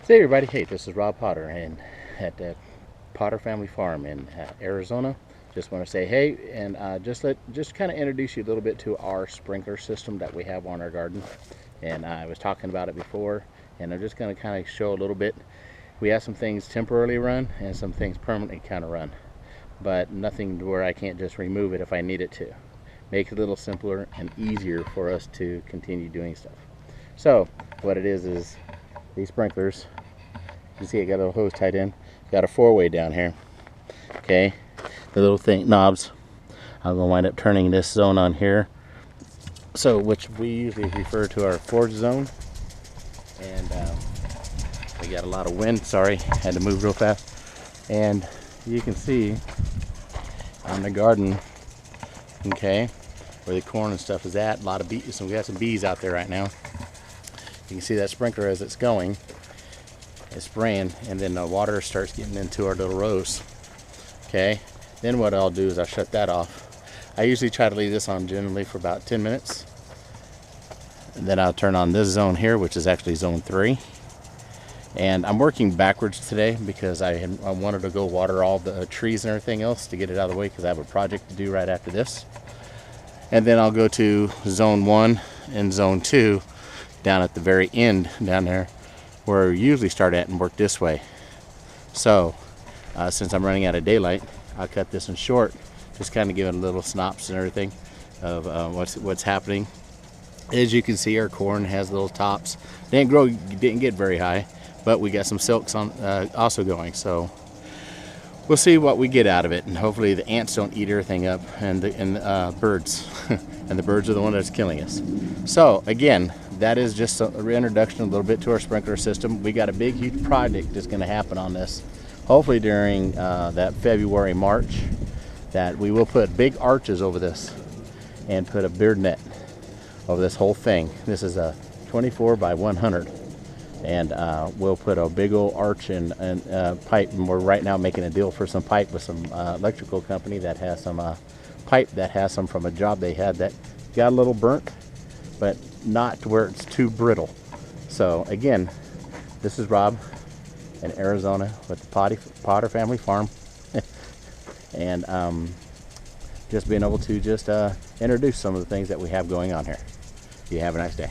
Hey everybody, hey, this is Rob Potter and at the Potter Family Farm in Arizona. Just want to say hey and just kind of introduce you a little bit to our sprinkler system that we have on our garden. And I was talking about it before, and I'm just going to kind of show a little bit. We have some things temporarily run and some things permanently kind of run, but nothing where I can't just remove it if I need it to. Make it a little simpler and easier for us to continue doing stuff. So what it is these sprinklers, you see it got a little hose tied in, got a 4-way down here. Okay, the little thing knobs, I'm gonna wind up turning this zone on here, so which we usually refer to our fourth zone. And we got a lot of wind, sorry, had to move real fast. And you can see on the garden, okay, where the corn and stuff is at, a lot of bees, and we got some bees out there right now. You can see that sprinkler as it's going, it's spraying, and then the water starts getting into our little rows. Okay, then what I'll do is I'll shut that off. I usually try to leave this on generally for about 10 minutes, and then I'll turn on this zone here, which is actually zone 3. And I'm working backwards today because I wanted to go water all the trees and everything else to get it out of the way, because I have a project to do right after this. And then I'll go to zone 1 and zone 2 down at the very end down there, where we usually start at, and work this way. So since I'm running out of daylight, I'll cut this in short, just kind of give it a little synopsis and everything of what's happening. As you can see, our corn has little tops. Didn't get very high, but we got some silks on also going. So we'll see what we get out of it, and hopefully the ants don't eat everything up, and the birds, and the birds are the one that's killing us. So again, that is just a reintroduction a little bit to our sprinkler system. We got a big, huge project that's going to happen on this. Hopefully during that February, March, that we will put big arches over this and put a beard net over this whole thing. This is a 24 by 100, and we'll put a big old arch and pipe. And we're right now making a deal for some pipe with some electrical company that has some pipe that has some from a job they had that got a little burnt, but not to where it's too brittle. So again, this is Rob in Arizona with the Potter Family Farm. And just being able to just introduce some of the things that we have going on here. You have a nice day.